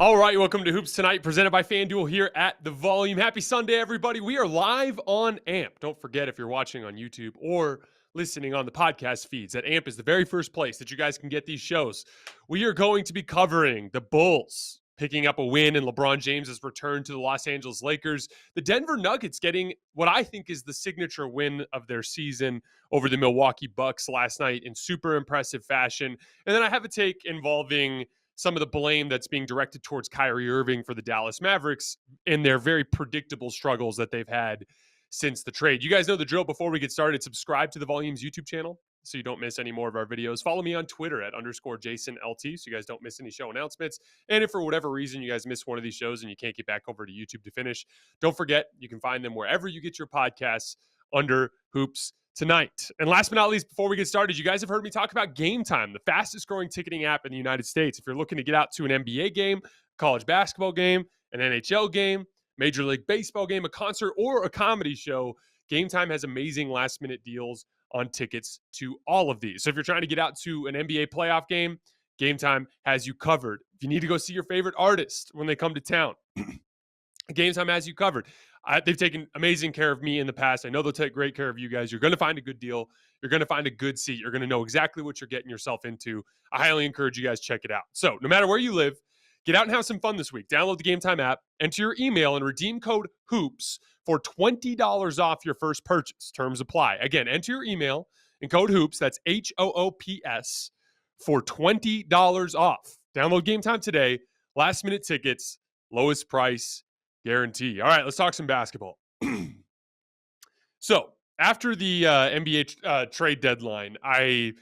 All right, welcome to Hoops Tonight, presented by FanDuel here at The Volume. Happy Sunday, everybody. We are live on AMP. Don't forget, if you're watching on YouTube or listening on the podcast feeds, that AMP is the very first place that you guys can get these shows. We are going to be covering the Bulls picking up a win in LeBron James' return to the Los Angeles Lakers. The Denver Nuggets getting what I think is the signature win of their season over the Milwaukee Bucks last night in super impressive fashion. And then I have a take involving some of the blame that's being directed towards Kyrie Irving for the Dallas Mavericks in their very predictable struggles that they've had since the trade. You guys know the drill. Before we get started, subscribe to the Volume's YouTube channel so you don't miss any more of our videos. Follow me on Twitter at _JasonLT so you guys don't miss any show announcements. And if for whatever reason you guys miss one of these shows and you can't get back over to YouTube to finish, don't forget you can find them wherever you get your podcasts under Hoops Tonight. And last but not least, before we get started, you guys have heard me talk about Game Time, the fastest growing ticketing app in the United States. If you're looking to get out to an NBA game, college basketball game, an NHL game, Major League Baseball game, a concert, or a comedy show, Game Time has amazing last minute deals on tickets to all of these. So if you're trying to get out to an NBA playoff game, Game Time has you covered. If you need to go see your favorite artist when they come to town, Game Time has you covered. They've taken amazing care of me in the past. I know they'll take great care of you guys. You're going to find a good deal. You're going to find a good seat. You're going to know exactly what you're getting yourself into. I highly encourage you guys check it out. So no matter where you live, get out and have some fun this week. Download the Game Time app, enter your email, and redeem code HOOPS for $20 off your first purchase. Terms apply. Again, enter your email and code HOOPS. That's HOOPS for $20 off. Download Game Time today. Last minute tickets, lowest price guarantee. All right, let's talk some basketball. So after the NBA trade deadline, I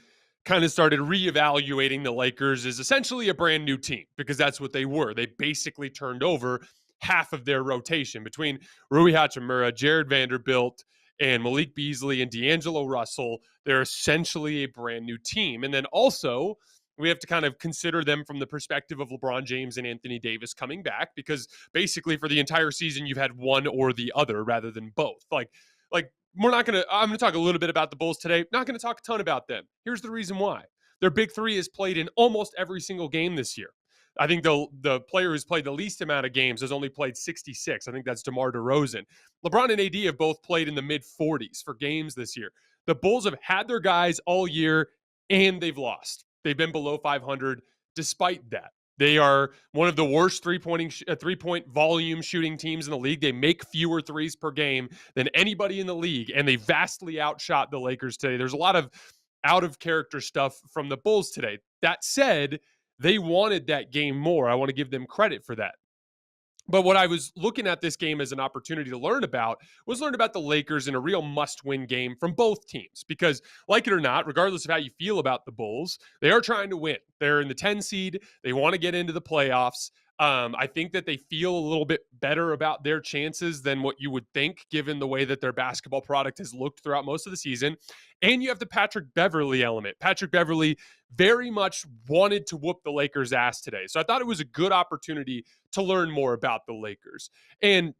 kind of started reevaluating the Lakers as essentially a brand new team because that's what they were. They basically turned over half of their rotation between Rui Hachimura, Jared Vanderbilt, and Malik Beasley and D'Angelo Russell. They're essentially a brand new team. And then also, we have to kind of consider them from the perspective of LeBron James and Anthony Davis coming back, because basically for the entire season, you've had one or the other rather than both. Like I'm going to talk a little bit about the Bulls today. Not going to talk a ton about them. Here's the reason why. Their big three has played in almost every single game this year. I think the player who's played the least amount of games has only played 66. I think that's DeMar DeRozan. LeBron and AD have both played in the mid-40s for games this year. The Bulls have had their guys all year, and they've lost. They've been below 500 despite that. They are one of the worst three-point volume shooting teams in the league. They make fewer threes per game than anybody in the league, and they vastly outshot the Lakers today. There's a lot of out-of-character stuff from the Bulls today. That said, they wanted that game more. I want to give them credit for that. But what I was looking at this game as an opportunity to learn about the Lakers in a real must-win game from both teams. Because, like it or not, regardless of how you feel about the Bulls, they are trying to win. They're in the 10 seed. They want to get into the playoffs. I think that they feel a little bit better about their chances than what you would think, given the way that their basketball product has looked throughout most of the season. And you have the Patrick Beverley element. Patrick Beverley very much wanted to whoop the Lakers' ass today. So I thought it was a good opportunity to learn more about the Lakers. And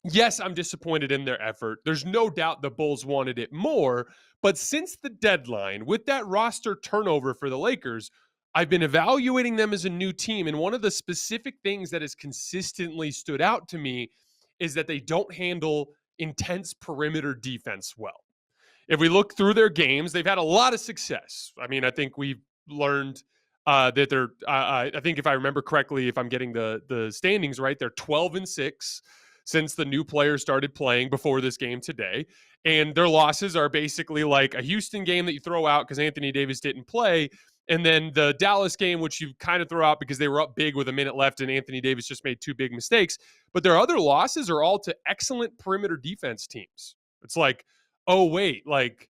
yes, I'm disappointed in their effort. There's no doubt the Bulls wanted it more. But since the deadline, with that roster turnover for the Lakers, I've been evaluating them as a new team. And one of the specific things that has consistently stood out to me is that they don't handle intense perimeter defense well. If we look through their games, they've had a lot of success. I mean, I think we've learned that they're, I think if I remember correctly, if I'm getting the standings right, they're 12-6 since the new players started playing before this game today. And their losses are basically like a Houston game that you throw out because Anthony Davis didn't play. And then the Dallas game, which you kind of throw out because they were up big with a minute left and Anthony Davis just made two big mistakes. But their other losses are all to excellent perimeter defense teams. It's like, oh, wait, like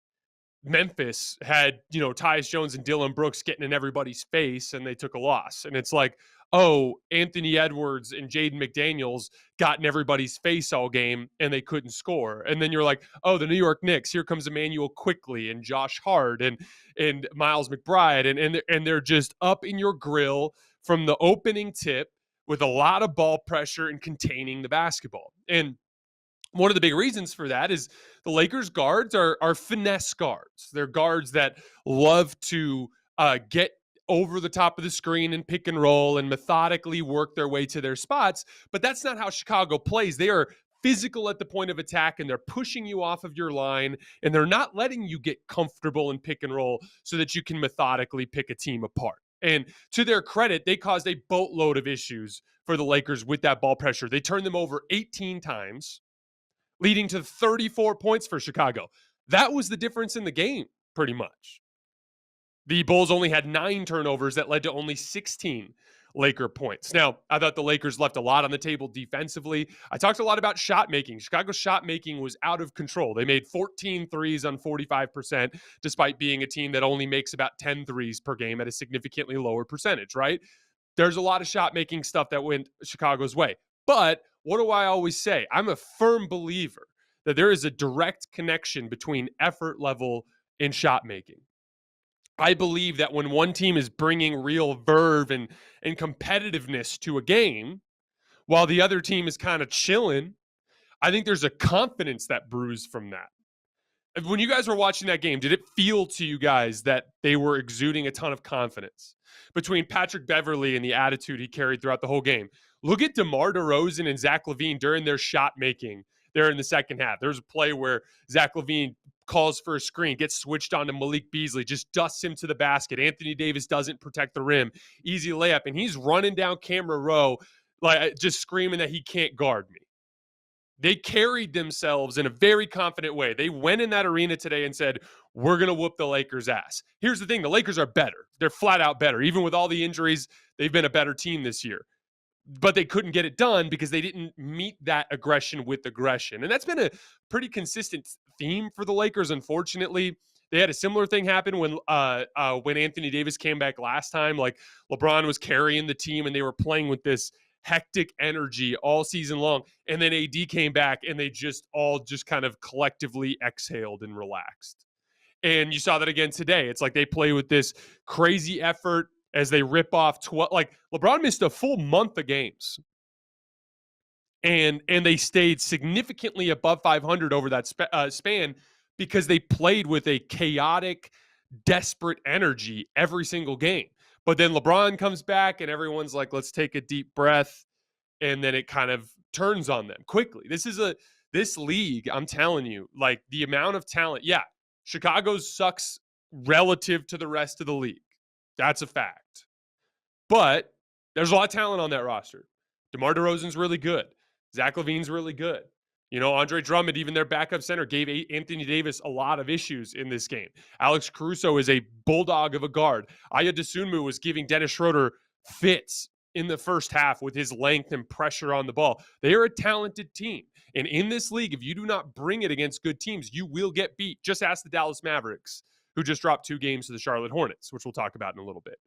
Memphis had, Tyus Jones and Dylan Brooks getting in everybody's face and they took a loss. And it's like, oh, Anthony Edwards and Jaden McDaniels got in everybody's face all game and they couldn't score. And then you're like, oh, the New York Knicks, here comes Emmanuel Quickley and Josh Hart and Miles McBride. And they're just up in your grill from the opening tip with a lot of ball pressure and containing the basketball. And one of the big reasons for that is the Lakers guards are finesse guards. They're guards that love to get over the top of the screen and pick and roll and methodically work their way to their spots. But that's not how Chicago plays. They are physical at the point of attack, and they're pushing you off of your line, and they're not letting you get comfortable in pick and roll so that you can methodically pick a team apart. And to their credit, they caused a boatload of issues for the Lakers with that ball pressure. They turned them over 18 times, leading to 34 points for Chicago. That was the difference in the game, pretty much. The Bulls only had 9 turnovers that led to only 16 Laker points. Now, I thought the Lakers left a lot on the table defensively. I talked a lot about shot making. Chicago's shot making was out of control. They made 14 threes on 45%, despite being a team that only makes about 10 threes per game at a significantly lower percentage, right? There's a lot of shot making stuff that went Chicago's way. But what do I always say? I'm a firm believer that there is a direct connection between effort level and shot making. I believe that when one team is bringing real verve and competitiveness to a game, while the other team is kind of chilling, I think there's a confidence that brews from that. When you guys were watching that game, did it feel to you guys that they were exuding a ton of confidence between Patrick Beverley and the attitude he carried throughout the whole game? Look at DeMar DeRozan and Zach LaVine during their shot making there in the second half. There's a play where Zach LaVine calls for a screen, gets switched on to Malik Beasley, just dusts him to the basket. Anthony Davis doesn't protect the rim. Easy layup. And he's running down camera row, like just screaming that he can't guard me. They carried themselves in a very confident way. They went in that arena today and said, we're going to whoop the Lakers' ass. Here's the thing. The Lakers are better. They're flat out better. Even with all the injuries, they've been a better team this year. But they couldn't get it done because they didn't meet that aggression with aggression. And that's been a pretty consistent theme for the Lakers, unfortunately. They had a similar thing happen when Anthony Davis came back last time. Like LeBron was carrying the team and they were playing with this hectic energy all season long. And then AD came back and they just all just kind of collectively exhaled and relaxed. And you saw that again today. It's like they play with this crazy effort as they rip off 12. Like LeBron missed a full month of games. And they stayed significantly above 500 over that span because they played with a chaotic, desperate energy every single game. But then LeBron comes back and everyone's like, let's take a deep breath. And then it kind of turns on them quickly. This league, I'm telling you, like the amount of talent. Yeah, Chicago's sucks relative to the rest of the league. That's a fact. But there's a lot of talent on that roster. DeMar DeRozan's really good. Zach LaVine's really good. You know, Andre Drummond, even their backup center, gave Anthony Davis a lot of issues in this game. Alex Caruso is a bulldog of a guard. Aya Dosunmu was giving Dennis Schroeder fits in the first half with his length and pressure on the ball. They are a talented team. And in this league, if you do not bring it against good teams, you will get beat. Just ask the Dallas Mavericks, who just dropped 2 games to the Charlotte Hornets, which we'll talk about in a little bit.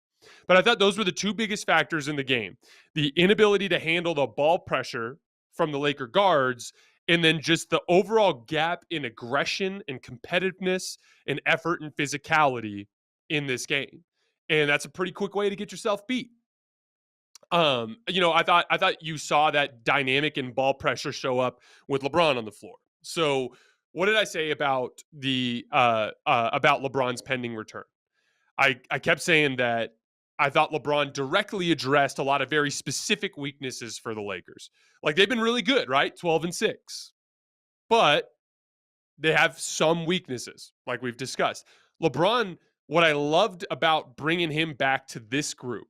But I thought those were the 2 biggest factors in the game. The inability to handle the ball pressure from the Laker guards, and then just the overall gap in aggression and competitiveness and effort and physicality in this game. And that's a pretty quick way to get yourself beat. You know, I thought you saw that dynamic and ball pressure show up with LeBron on the floor. So what did I say about about LeBron's pending return? I kept saying that I thought LeBron directly addressed a lot of very specific weaknesses for the Lakers. Like they've been really good, right? 12-6. But they have some weaknesses, like we've discussed. LeBron, what I loved about bringing him back to this group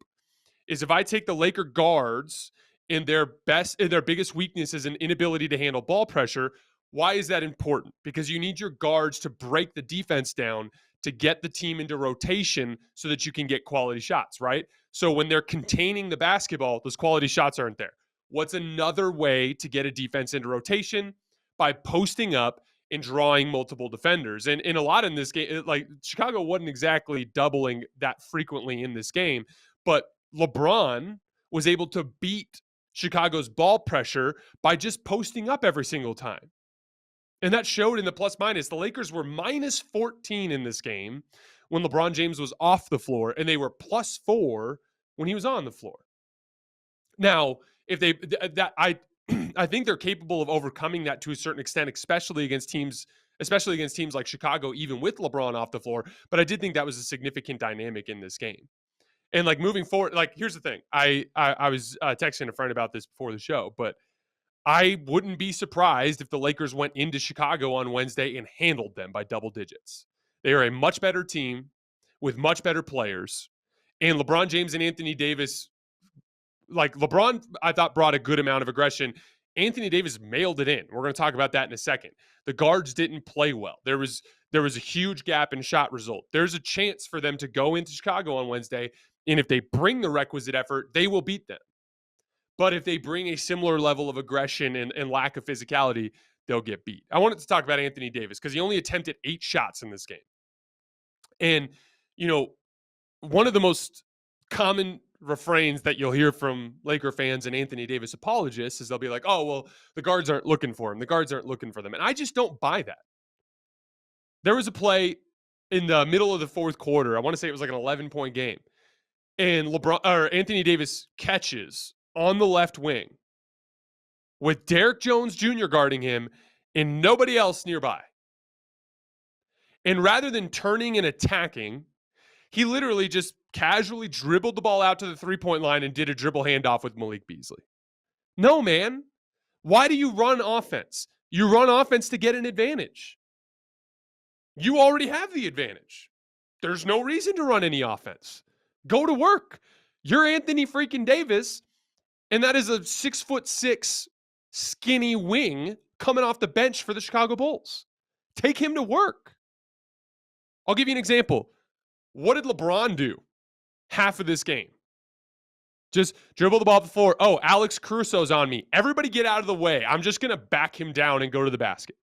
is if I take the Laker guards in their biggest weakness is an inability to handle ball pressure. Why is that important? Because you need your guards to break the defense down to get the team into rotation so that you can get quality shots, right? So when they're containing the basketball, those quality shots aren't there. What's another way to get a defense into rotation? By posting up and drawing multiple defenders. And in a lot in this game, like Chicago wasn't exactly doubling that frequently in this game, but LeBron was able to beat Chicago's ball pressure by just posting up every single time. And that showed in the plus minus. The Lakers were minus 14 in this game when LeBron James was off the floor, and they were plus 4 when he was on the floor. Now, if I think they're capable of overcoming that to a certain extent, especially against teams like Chicago, even with LeBron off the floor. But I did think that was a significant dynamic in this game. And like moving forward, like here's the thing. I was texting a friend about this before the show, but I wouldn't be surprised if the Lakers went into Chicago on Wednesday and handled them by double digits. They are a much better team with much better players. And LeBron James and Anthony Davis, like LeBron, I thought brought a good amount of aggression. Anthony Davis mailed it in. We're going to talk about that in a second. The guards didn't play well. There was a huge gap in shot result. There's a chance for them to go into Chicago on Wednesday, and if they bring the requisite effort, they will beat them. But if they bring a similar level of aggression and lack of physicality, they'll get beat. I wanted to talk about Anthony Davis because he only attempted 8 shots in this game. And, you know, one of the most common refrains that you'll hear from Laker fans and Anthony Davis apologists is they'll be like, oh, well, the guards aren't looking for him. The guards aren't looking for them. And I just don't buy that. There was a play in the middle of the fourth quarter. I want to say it was like an 11-point game. And Anthony Davis catches on the left wing with Derrick Jones Jr. guarding him and nobody else nearby. And rather than turning and attacking, he literally just casually dribbled the ball out to the three-point line and did a dribble handoff with Malik Beasley. No, man. Why do you run offense? You run offense to get an advantage. You already have the advantage. There's no reason to run any offense. Go to work. You're Anthony freaking Davis, and that is a 6'6" skinny wing coming off the bench for the Chicago Bulls. Take him to work. I'll give you an example. What did LeBron do half of this game? Just dribble the ball up the floor. Oh, Alex Caruso's on me. Everybody get out of the way. I'm just going to back him down and go to the basket.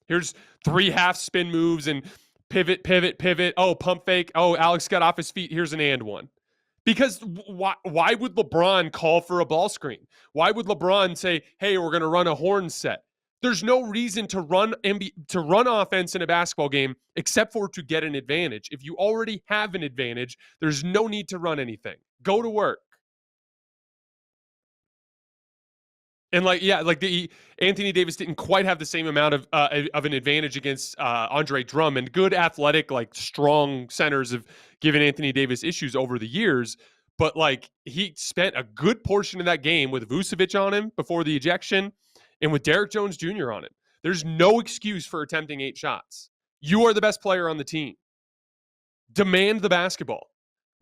Here's 3 half spin moves and pivot, pivot, pivot. Oh, pump fake. Oh, Alex got off his feet. Here's an and one. Because why would LeBron call for a ball screen? Why would LeBron say, hey, we're going to run a horn set? There's no reason to run offense in a basketball game except for to get an advantage. If you already have an advantage, there's no need to run anything. Go to work. And the Anthony Davis didn't quite have the same amount of an advantage against Andre Drummond. Good athletic, strong centers have given Anthony Davis issues over the years. But he spent a good portion of that game with Vucevic on him before the ejection and with Derrick Jones Jr. on him. There's no excuse for attempting 8 shots. You are the best player on the team. Demand the basketball.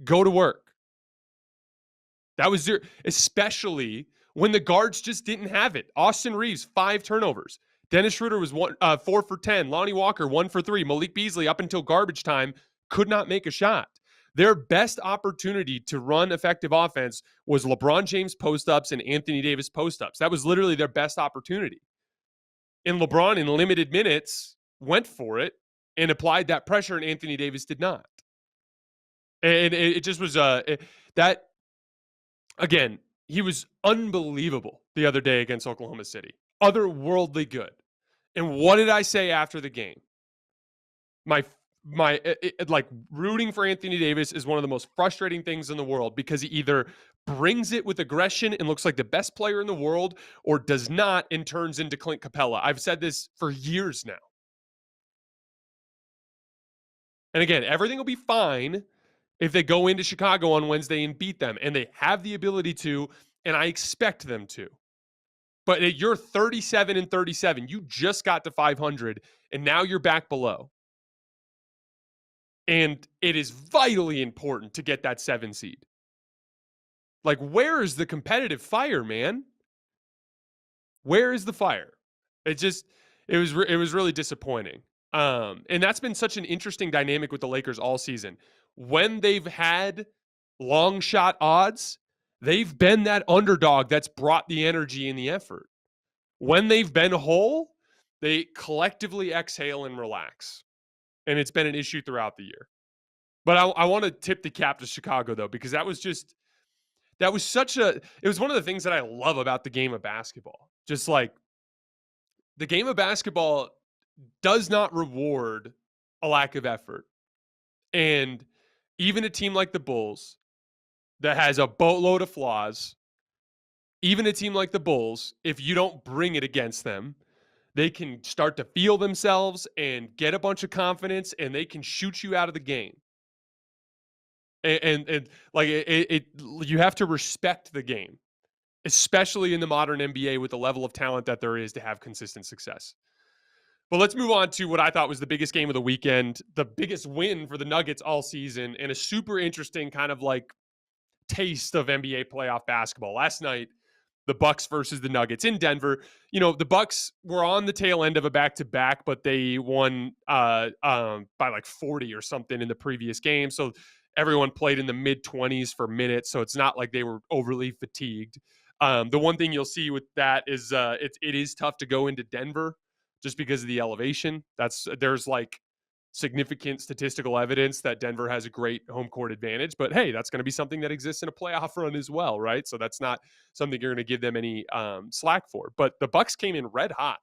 Go to work. That was especially when the guards just didn't have it. Austin Reeves, 5 turnovers. Dennis Schroeder was 4 for 10. Lonnie Walker, 1 for 3. Malik Beasley, up until garbage time, could not make a shot. Their best opportunity to run effective offense was LeBron James post-ups and Anthony Davis post-ups. That was literally their best opportunity. And LeBron, in limited minutes, went for it and applied that pressure, and Anthony Davis did not. And it just was that, again, he was unbelievable the other day against Oklahoma City. Otherworldly good. And what did I say after the game? Rooting for Anthony Davis is one of the most frustrating things in the world because he either brings it with aggression and looks like the best player in the world or does not and turns into Clint Capella. I've said this for years now. And again, everything will be fine if they go into Chicago on Wednesday and beat them, and they have the ability to, and I expect them to. But you're 37-37. You just got to 500, and now you're back below. And it is vitally important to get that 7 seed. Where is the competitive fire, man? Where is the fire? It was really disappointing. And that's been such an interesting dynamic with the Lakers all season. When they've had long shot odds, they've been that underdog that's brought the energy and the effort. When they've been whole, they collectively exhale and relax. And it's been an issue throughout the year. But I want to tip the cap to Chicago, though, because it was one of the things that I love about the game of basketball. Just the game of basketball does not reward a lack of effort. And even a team like the Bulls that has a boatload of flaws, even a team like the Bulls, if you don't bring it against them, they can start to feel themselves and get a bunch of confidence, and they can shoot you out of the game. And like you have to respect the game, especially in the modern NBA with the level of talent that there is to have consistent success. But let's move on to what I thought was the biggest game of the weekend, the biggest win for the Nuggets all season, and a super interesting kind of like taste of NBA playoff basketball. Last night, the Bucks versus the Nuggets in Denver. You know, the Bucks were on the tail end of a back-to-back, but they won by like 40 or something in the previous game. So everyone played in the mid-20s for minutes, so it's not like they were overly fatigued. The one thing you'll see with that is it is tough to go into Denver just because of the elevation. There's like significant statistical evidence that Denver has a great home court advantage, but hey, that's going to be something that exists in a playoff run as well, right? So that's not something you're going to give them any slack for. But the Bucks came in red hot.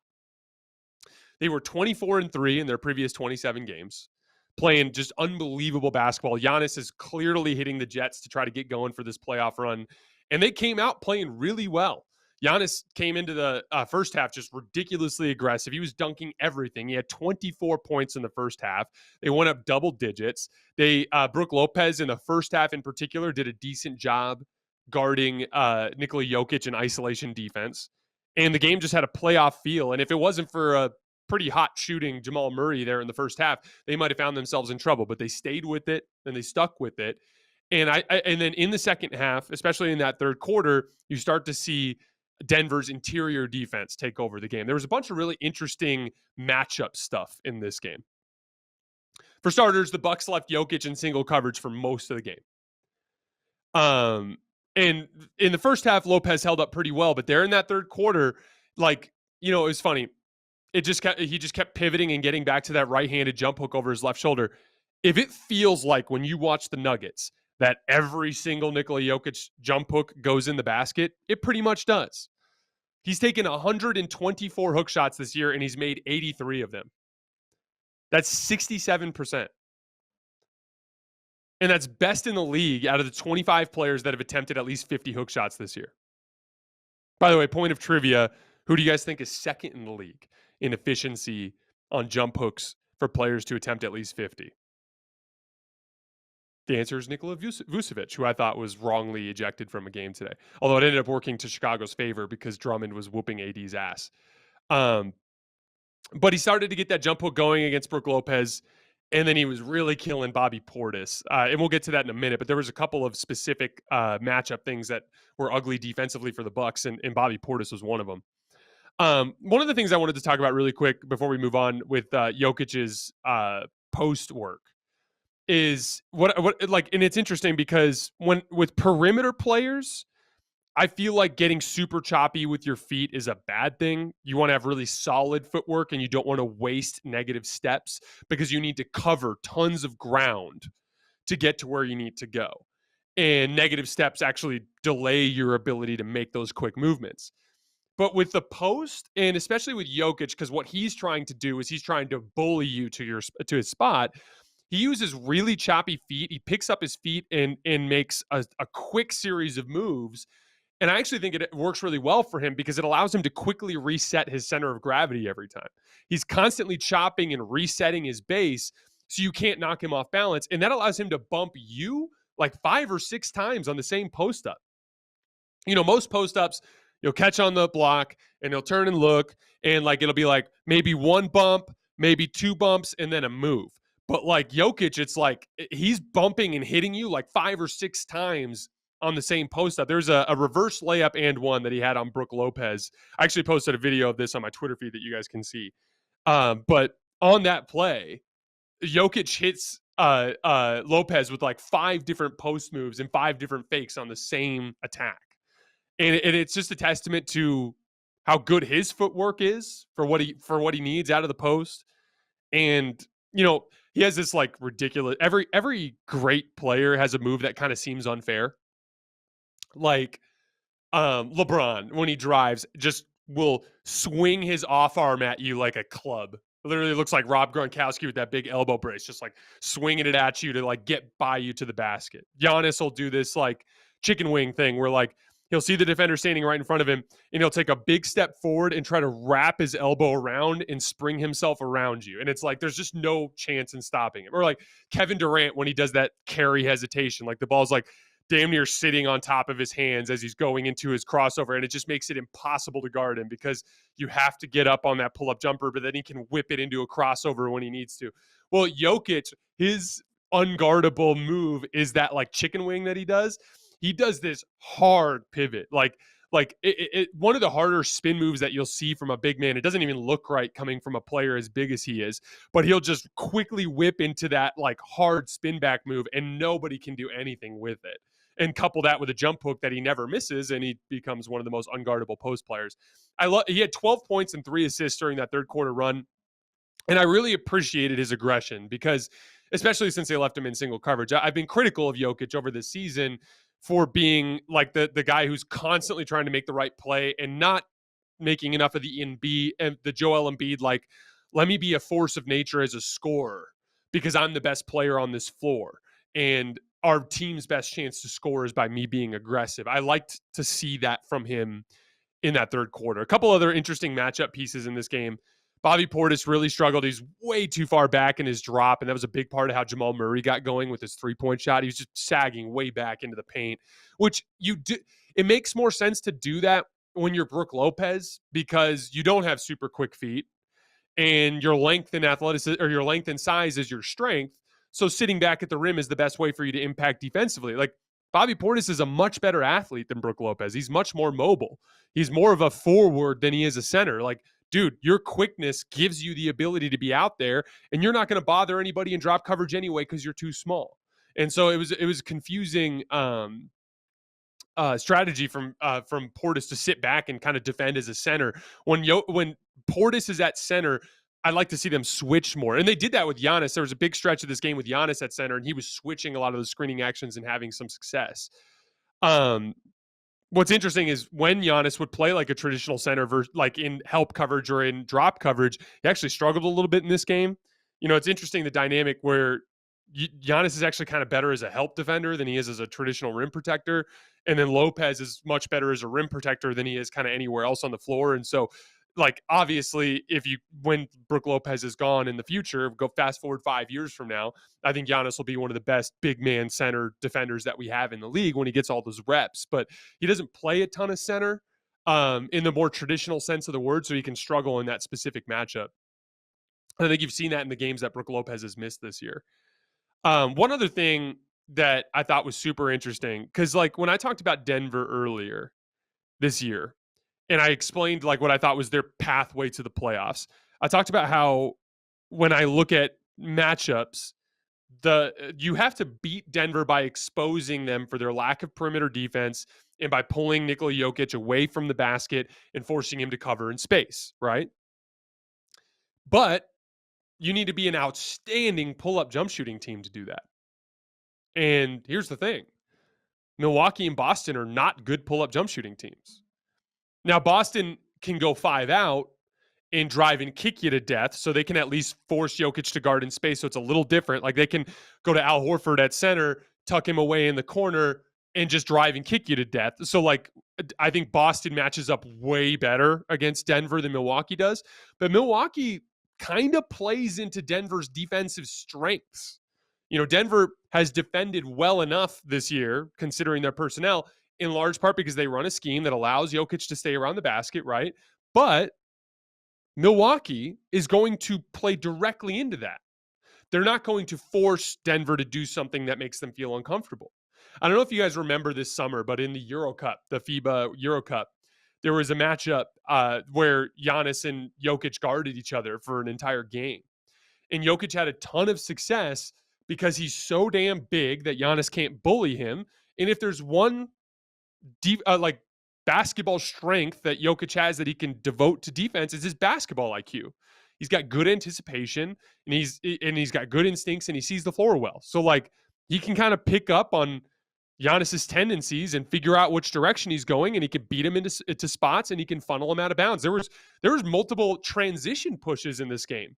They were 24-3 in their previous 27 games, playing just unbelievable basketball. Giannis is clearly hitting the jets to try to get going for this playoff run, and they came out playing really well. Giannis came into the first half just ridiculously aggressive. He was dunking everything. He had 24 points in the first half. They went up double digits. Brook Lopez in the first half in particular did a decent job guarding Nikola Jokic in isolation defense. And the game just had a playoff feel. And if it wasn't for a pretty hot shooting Jamal Murray there in the first half, they might have found themselves in trouble. But they stayed with it and they stuck with it. And and then in the second half, especially in that third quarter, you start to see Denver's interior defense take over the game. There was a bunch of really interesting matchup stuff in this game. For starters, the Bucks left Jokic in single coverage for most of the game. And in the first half, Lopez held up pretty well, but there in that third quarter, like, you know, it was funny. He just kept pivoting and getting back to that right-handed jump hook over his left shoulder. If it feels like when you watch the Nuggets that every single Nikola Jokic jump hook goes in the basket, it pretty much does. He's taken 124 hook shots this year, and he's made 83 of them. That's 67%. And that's best in the league out of the 25 players that have attempted at least 50 hook shots this year. By the way, point of trivia, who do you guys think is second in the league in efficiency on jump hooks for players to attempt at least 50? The answer is Nikola Vucevic, who I thought was wrongly ejected from a game today. Although it ended up working to Chicago's favor because Drummond was whooping AD's ass. But he started to get that jump hook going against Brook Lopez, and then he was really killing Bobby Portis. And we'll get to that in a minute, but there was a couple of specific matchup things that were ugly defensively for the Bucks, and Bobby Portis was one of them. One of the things I wanted to talk about really quick before we move on with Jokic's post work is what and it's interesting because with perimeter players, I feel like getting super choppy with your feet is a bad thing. You want to have really solid footwork and you don't want to waste negative steps because you need to cover tons of ground to get to where you need to go. And negative steps actually delay your ability to make those quick movements. But with the post, and especially with Jokic, because what he's trying to do is he's trying to bully you to his spot. He uses really choppy feet. He picks up his feet and makes a quick series of moves. And I actually think it works really well for him because it allows him to quickly reset his center of gravity every time. He's constantly chopping and resetting his base so you can't knock him off balance. And that allows him to bump you like 5 or 6 times on the same post up. You know, most post ups, you'll catch on the block and he'll turn and look and like it'll be like maybe 1 bump, maybe 2 bumps, and then a move. But like Jokic, it's like he's bumping and hitting you like 5 or 6 times on the same post up. There's a reverse layup and one that he had on Brook Lopez. I actually posted a video of this on my Twitter feed that you guys can see. But on that play, Jokic hits Lopez with like 5 different post moves and 5 different fakes on the same attack. And it's just a testament to how good his footwork is for what he needs out of the post. And, you know, he has this like ridiculous, every great player has a move that kind of seems unfair. Like LeBron, when he drives, just will swing his off arm at you like a club. It literally looks like Rob Gronkowski with that big elbow brace, just like swinging it at you to like get by you to the basket. Giannis will do this like chicken wing thing where like He'll see the defender standing right in front of him, and he'll take a big step forward and try to wrap his elbow around and spring himself around you. And it's like there's just no chance in stopping him. Or like Kevin Durant when he does that carry hesitation, like the ball's like damn near sitting on top of his hands as he's going into his crossover, and it just makes it impossible to guard him because you have to get up on that pull-up jumper, but then he can whip it into a crossover when he needs to. Well, Jokic, his unguardable move is that like chicken wing that he does. He does this hard pivot, like one of the harder spin moves that you'll see from a big man. It doesn't even look right coming from a player as big as he is, but he'll just quickly whip into that like hard spin back move, and nobody can do anything with it. And couple that with a jump hook that he never misses, and he becomes one of the most unguardable post players. He had 12 points and 3 assists during that third quarter run. And I really appreciated his aggression because, especially since they left him in single coverage, I've been critical of Jokic over this season for being like the guy who's constantly trying to make the right play and not making enough of the Joel Embiid, like, let me be a force of nature as a scorer because I'm the best player on this floor. And our team's best chance to score is by me being aggressive. I liked to see that from him in that third quarter. A couple other interesting matchup pieces in this game. Bobby Portis really struggled. He's way too far back in his drop, and that was a big part of how Jamal Murray got going with his three-point shot. He was just sagging way back into the paint, which it makes more sense to do that when you're Brook Lopez because you don't have super quick feet, and your length and athleticism or your length and size is your strength. So sitting back at the rim is the best way for you to impact defensively. Like Bobby Portis is a much better athlete than Brook Lopez. He's much more mobile. He's more of a forward than he is a center. Like, dude, your quickness gives you the ability to be out there, and you're not going to bother anybody in drop coverage anyway because you're too small. And so it was confusing strategy from Portis to sit back and kind of defend as a center. When Portis is at center, I'd like to see them switch more. And they did that with Giannis. There was a big stretch of this game with Giannis at center, and he was switching a lot of those screening actions and having some success. What's interesting is when Giannis would play like a traditional center, like in help coverage or in drop coverage, he actually struggled a little bit in this game. You know, it's interesting the dynamic where Giannis is actually kind of better as a help defender than he is as a traditional rim protector. And then Lopez is much better as a rim protector than he is kind of anywhere else on the floor. And so, like, obviously, when Brook Lopez is gone in the future, go fast forward 5 years from now, I think Giannis will be one of the best big man center defenders that we have in the league when he gets all those reps. But he doesn't play a ton of center in the more traditional sense of the word, so he can struggle in that specific matchup. I think you've seen that in the games that Brook Lopez has missed this year. One other thing that I thought was super interesting, because like when I talked about Denver earlier this year, and I explained like what I thought was their pathway to the playoffs, I talked about how when I look at matchups, you have to beat Denver by exposing them for their lack of perimeter defense and by pulling Nikola Jokic away from the basket and forcing him to cover in space, right? But you need to be an outstanding pull-up jump shooting team to do that. And here's the thing. Milwaukee and Boston are not good pull-up jump shooting teams. Now, Boston can go 5 out and drive and kick you to death, so they can at least force Jokic to guard in space, so it's a little different. Like, they can go to Al Horford at center, tuck him away in the corner, and just drive and kick you to death. So, like, I think Boston matches up way better against Denver than Milwaukee does. But Milwaukee kind of plays into Denver's defensive strengths. You know, Denver has defended well enough this year, considering their personnel, in large part because they run a scheme that allows Jokic to stay around the basket, right? But Milwaukee is going to play directly into that. They're not going to force Denver to do something that makes them feel uncomfortable. I don't know if you guys remember this summer, but in the Euro Cup, the FIBA Euro Cup, there was a matchup where Giannis and Jokic guarded each other for an entire game. And Jokic had a ton of success because he's so damn big that Giannis can't bully him. And if there's one basketball strength that Jokic has that he can devote to defense, is his basketball IQ. He's got good anticipation and he's got good instincts and he sees the floor well. So like he can kind of pick up on Giannis's tendencies and figure out which direction he's going, and he can beat him into spots and he can funnel him out of bounds. There was multiple transition pushes in this game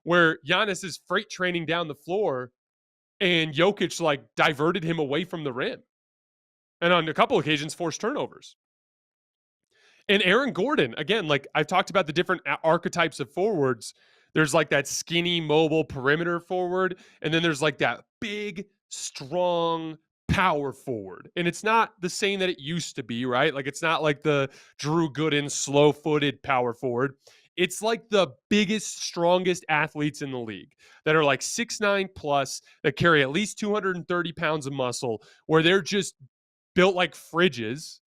where Giannis is freight training down the floor and Jokic like diverted him away from the rim. and on a couple occasions forced turnovers. And Aaron Gordon, again, like I've talked about the different archetypes of forwards. There's like that skinny, mobile perimeter forward, and then there's like that big, strong power forward. And it's not the same that it used to be, right? Like it's not like the Drew Gooden slow-footed power forward. It's like the biggest, strongest athletes in the league that are like 6'9 plus, that carry at least 230 pounds of muscle, where they're just built like fridges,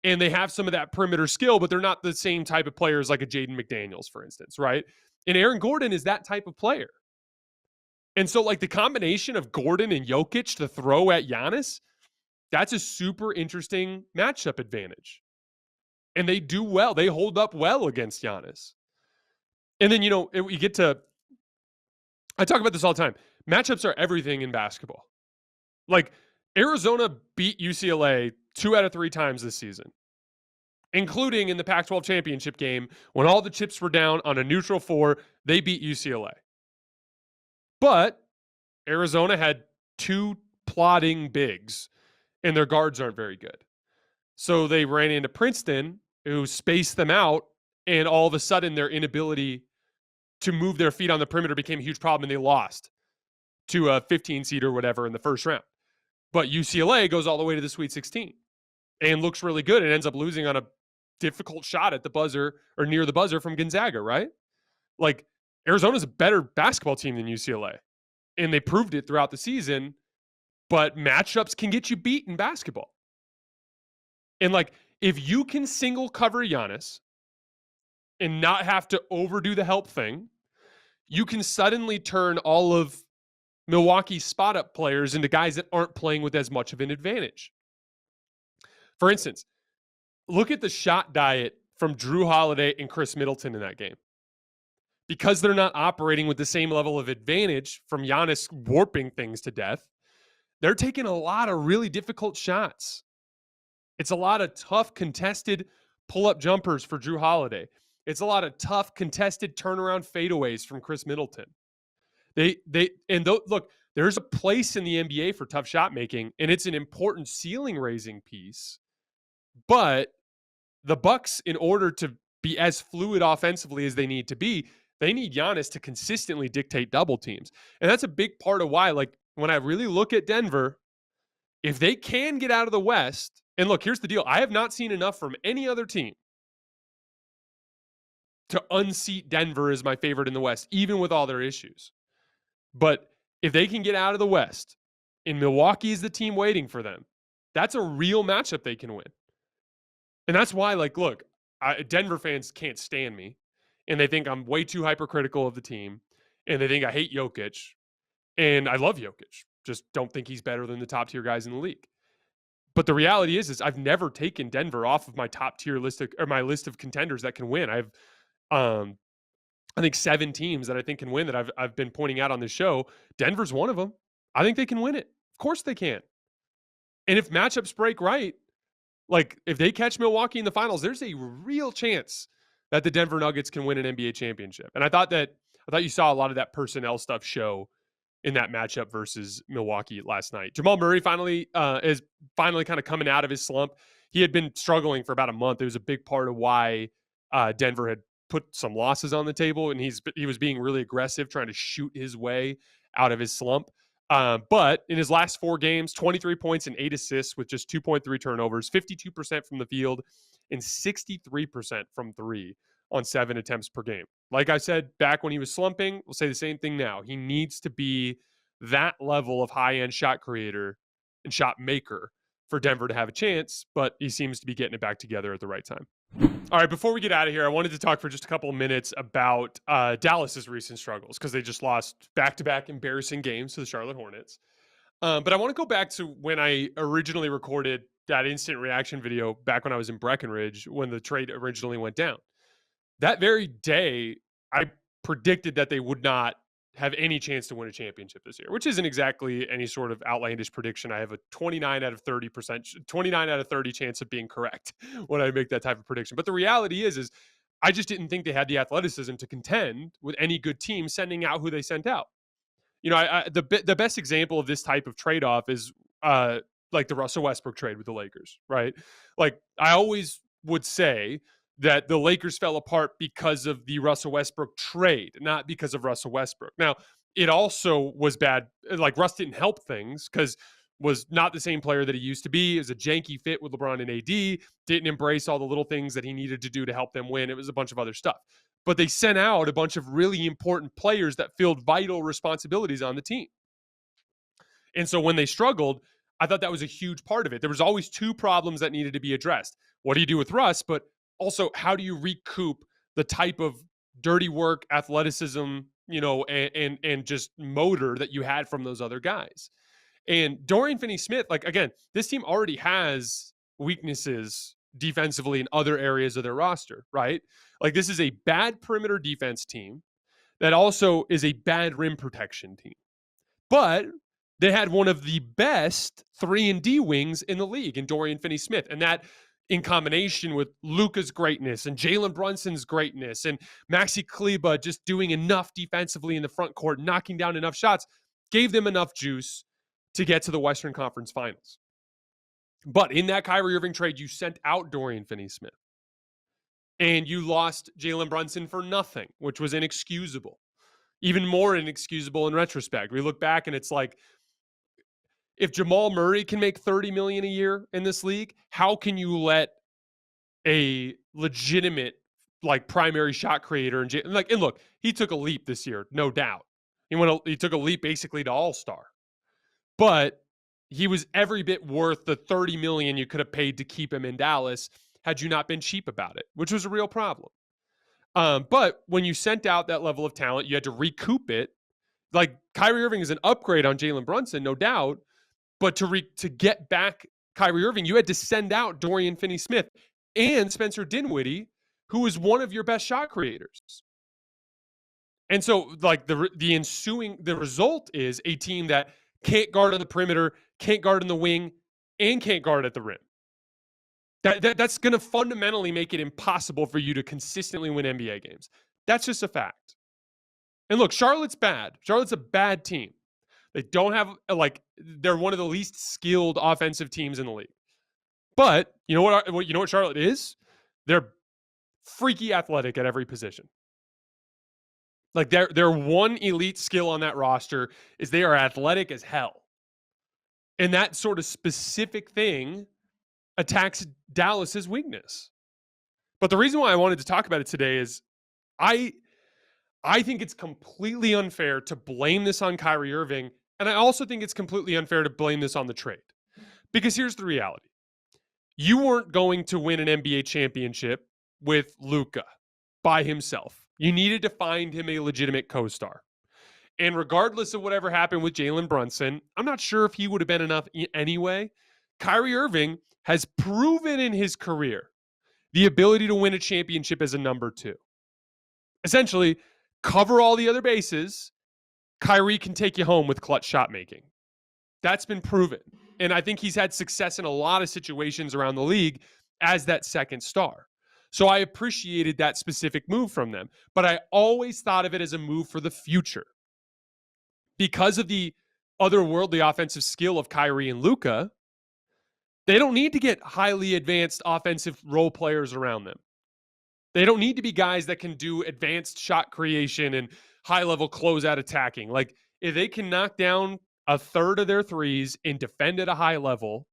and they have some of that perimeter skill, but they're not the same type of players like a Jaden McDaniels, for instance, right? And Aaron Gordon is that type of player. And so, like, the combination of Gordon and Jokic to throw at Giannis, that's a super interesting matchup advantage. And they do well. They hold up well against Giannis. And then, we get to, I talk about this all the time. Matchups are everything in basketball. Like, Arizona beat UCLA 2 out of 3 times this season, including in the Pac-12 championship game when all the chips were down on a neutral 4, they beat UCLA. But Arizona had 2 plodding bigs, and their guards aren't very good. So they ran into Princeton, who spaced them out, and all of a sudden their inability to move their feet on the perimeter became a huge problem, and they lost to a 15 seed or whatever in the first round. But UCLA goes all the way to the Sweet 16 and looks really good and ends up losing on a difficult shot at the buzzer or near the buzzer from Gonzaga, right? Like, Arizona's a better basketball team than UCLA, and they proved it throughout the season, but matchups can get you beat in basketball. And, like, if you can single cover Giannis and not have to overdo the help thing, you can suddenly turn all of Milwaukee's spot-up players into guys that aren't playing with as much of an advantage. For instance, look at the shot diet from Drew Holiday and Chris Middleton in that game. Because they're not operating with the same level of advantage from Giannis warping things to death, they're taking a lot of really difficult shots. It's a lot of tough, contested pull-up jumpers for Drew Holiday. It's a lot of tough, contested turnaround fadeaways from Chris Middleton. Look, there's a place in the NBA for tough shot making, and it's an important ceiling raising piece. But the Bucks, in order to be as fluid offensively as they need to be, they need Giannis to consistently dictate double teams. And that's a big part of why, like, when I really look at Denver, if they can get out of the West, and look, here's the deal. I have not seen enough from any other team to unseat Denver as my favorite in the West, even with all their issues. But if they can get out of the West, and Milwaukee is the team waiting for them, that's a real matchup they can win. And that's why, like, look, Denver fans can't stand me, and they think I'm way too hypercritical of the team, and they think I hate Jokic, and I love Jokic. Just don't think he's better than the top-tier guys in the league. But the reality is I've never taken Denver off of my top-tier list or my list of contenders that can win. I have, I think 7 teams that I think can win that I've been pointing out on this show. Denver's one of them. I think they can win it. Of course they can. And if matchups break right, like if they catch Milwaukee in the finals, there's a real chance that the Denver Nuggets can win an NBA championship. And I thought you saw a lot of that personnel stuff show in that matchup versus Milwaukee last night. Jamal Murray is finally kind of coming out of his slump. He had been struggling for about a month. It was a big part of why Denver had put some losses on the table, and he was being really aggressive, trying to shoot his way out of his slump. But in his last 4 games, 23 points and 8 assists with just 2.3 turnovers, 52% from the field, and 63% from 3 on 7 attempts per game. Like I said back when he was slumping, we'll say the same thing now. He needs to be that level of high-end shot creator and shot maker for Denver to have a chance, but he seems to be getting it back together at the right time. All right, before we get out of here, I wanted to talk for just a couple of minutes about Dallas's recent struggles, because they just lost back-to-back embarrassing games to the Charlotte Hornets. But I want to go back to when I originally recorded that instant reaction video back when I was in Breckenridge when the trade originally went down. That very day, I predicted that they would not have any chance to win a championship this year, which isn't exactly any sort of outlandish prediction. I have a 29 out of 30 chance of being correct when I make that type of prediction. But the reality is I just didn't think they had the athleticism to contend with any good team sending out who they sent out. The best example of this type of trade-off is like the Russell Westbrook trade with the Lakers, right? Like I always would say that the Lakers fell apart because of the Russell Westbrook trade, not because of Russell Westbrook. Now, it also was bad. Like Russ didn't help things because was not the same player that he used to be. It was a janky fit with LeBron and AD, didn't embrace all the little things that he needed to do to help them win. It was a bunch of other stuff. But they sent out a bunch of really important players that filled vital responsibilities on the team. And so when they struggled, I thought that was a huge part of it. There was always two problems that needed to be addressed. What do you do with Russ? But also, how do you recoup the type of dirty work, athleticism, and just motor that you had from those other guys? And Dorian Finney-Smith, like, again, this team already has weaknesses defensively in other areas of their roster, right? Like, this is a bad perimeter defense team that also is a bad rim protection team. But they had one of the best 3-and-D wings in the league in Dorian Finney-Smith. And that, in combination with Luka's greatness and Jalen Brunson's greatness and Maxi Kleber just doing enough defensively in the front court, knocking down enough shots, gave them enough juice to get to the Western Conference Finals. But in that Kyrie Irving trade, you sent out Dorian Finney-Smith. And you lost Jalen Brunson for nothing, which was inexcusable. Even more inexcusable in retrospect. We look back and it's like, if Jamal Murray can make $30 million a year in this league, how can you let a legitimate, like, primary shot creator and look, he took a leap this year, no doubt. He took a leap basically to all-star. But he was every bit worth the $30 million you could have paid to keep him in Dallas had you not been cheap about it, which was a real problem. But when you sent out that level of talent, you had to recoup it. Like, Kyrie Irving is an upgrade on Jalen Brunson, no doubt. But to get back Kyrie Irving, you had to send out Dorian Finney-Smith and Spencer Dinwiddie, who is one of your best shot creators. And so, like, the result is a team that can't guard on the perimeter, can't guard in the wing, and can't guard at the rim. That's going to fundamentally make it impossible for you to consistently win NBA games. That's just a fact. And look, Charlotte's bad. Charlotte's a bad team. They don't have, they're one of the least skilled offensive teams in the league. But you know what Charlotte is? They're freaky athletic at every position. Like, their one elite skill on that roster is they are athletic as hell. And that sort of specific thing attacks Dallas's weakness. But the reason why I wanted to talk about it today is I think it's completely unfair to blame this on Kyrie Irving. And I also think it's completely unfair to blame this on the trade. Because here's the reality. You weren't going to win an NBA championship with Luka by himself. You needed to find him a legitimate co-star. And regardless of whatever happened with Jalen Brunson, I'm not sure if he would have been enough anyway. Kyrie Irving has proven in his career the ability to win a championship as a number two. Essentially, cover all the other bases. Kyrie can take you home with clutch shot making. That's been proven. And I think he's had success in a lot of situations around the league as that second star. So I appreciated that specific move from them. But I always thought of it as a move for the future. Because of the otherworldly offensive skill of Kyrie and Luka, they don't need to get highly advanced offensive role players around them. They don't need to be guys that can do advanced shot creation and high-level closeout attacking. Like, if they can knock down a third of their threes and defend at a high level,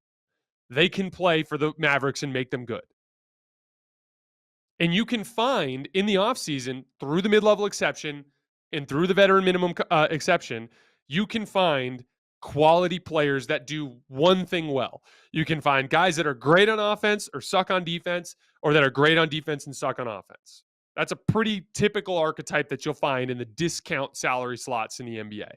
they can play for the Mavericks and make them good. And you can find in the offseason, through the mid-level exception and through the veteran minimum exception, you can find quality players that do one thing well. You can find guys that are great on offense or suck on defense, or that are great on defense and suck on offense. That's a pretty typical archetype that you'll find in the discount salary slots in the NBA.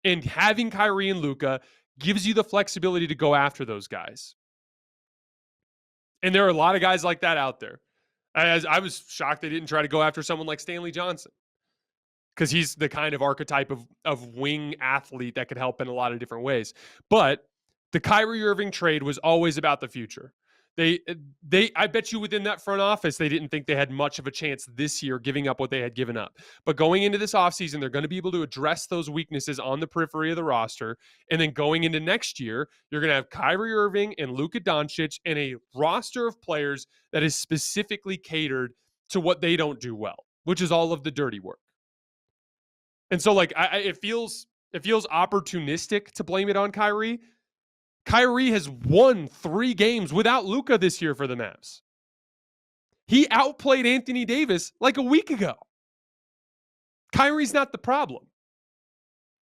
And having Kyrie and Luka gives you the flexibility to go after those guys. And there are a lot of guys like that out there. As I was shocked they didn't try to go after someone like Stanley Johnson, because he's the kind of archetype of wing athlete that could help in a lot of different ways. But the Kyrie Irving trade was always about the future. I bet you within that front office, they didn't think they had much of a chance this year giving up what they had given up. But going into this offseason, they're going to be able to address those weaknesses on the periphery of the roster. And then going into next year, you're going to have Kyrie Irving and Luka Doncic and a roster of players that is specifically catered to what they don't do well, which is all of the dirty work. And so, like, it feels opportunistic to blame it on Kyrie. Kyrie has won 3 games without Luka this year for the Mavs. He outplayed Anthony Davis like a week ago. Kyrie's not the problem.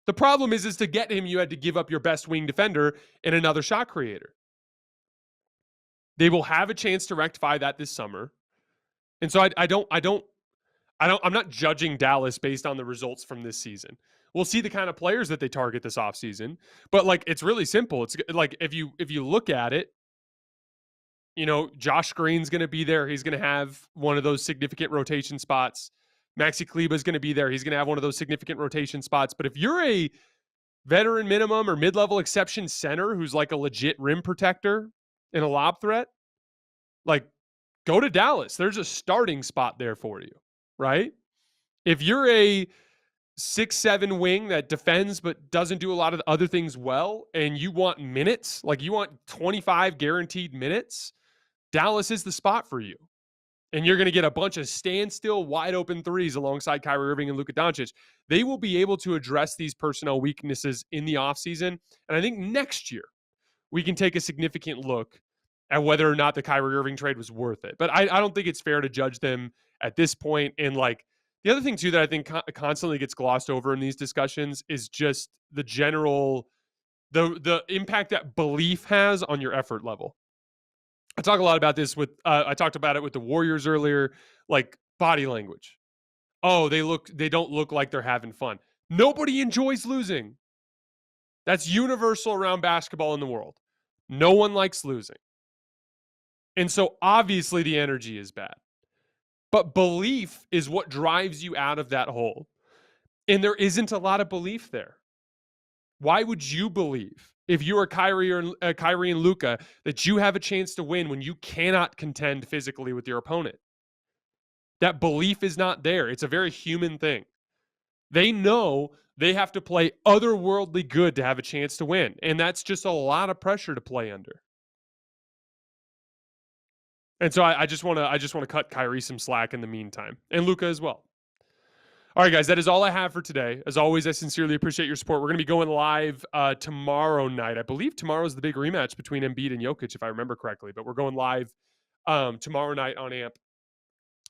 The problem is to get him, you had to give up your best wing defender and another shot creator. They will have a chance to rectify that this summer. And so I'm not judging Dallas based on the results from this season. We'll see the kind of players that they target this offseason. But, like, it's really simple. It's like if you look at it, Josh Green's going to be there. He's going to have one of those significant rotation spots. Maxi Kleber's going to be there. He's going to have one of those significant rotation spots. But if you're a veteran minimum or mid-level exception center who's like a legit rim protector and a lob threat, like, go to Dallas. There's a starting spot there for you, right? If you're a 6'7" wing that defends but doesn't do a lot of the other things well, and you want minutes, like you want 25 guaranteed minutes, Dallas is the spot for you. And you're going to get a bunch of standstill, wide open threes alongside Kyrie Irving and Luka Doncic. They will be able to address these personnel weaknesses in the offseason. And I think next year we can take a significant look at whether or not the Kyrie Irving trade was worth it. But I don't think it's fair to judge them at this point. And, like, the other thing, too, that I think constantly gets glossed over in these discussions is just the general, the impact that belief has on your effort level. I talk a lot about this I talked about it with the Warriors earlier, like body language. Oh, they don't look like they're having fun. Nobody enjoys losing. That's universal around basketball in the world. No one likes losing. And so obviously the energy is bad. But belief is what drives you out of that hole. And there isn't a lot of belief there. Why would you believe, if you are Kyrie and Luka, that you have a chance to win when you cannot contend physically with your opponent? That belief is not there. It's a very human thing. They know they have to play otherworldly good to have a chance to win. And that's just a lot of pressure to play under. And so I just want to cut Kyrie some slack in the meantime, and Luka as well. All right, guys, that is all I have for today. As always, I sincerely appreciate your support. We're going to be going live tomorrow night. I believe tomorrow is the big rematch between Embiid and Jokic, if I remember correctly. But we're going live tomorrow night on AMP.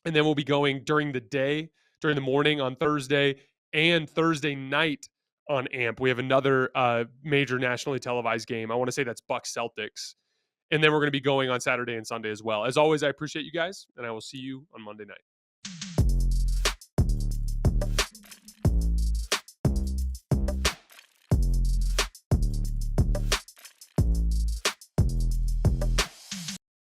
And then we'll be going during the morning on Thursday, and Thursday night on AMP. We have another major nationally televised game. I want to say that's Bucks Celtics. And then we're going to be going on Saturday and Sunday as well. As always, I appreciate you guys, and I will see you on Monday night.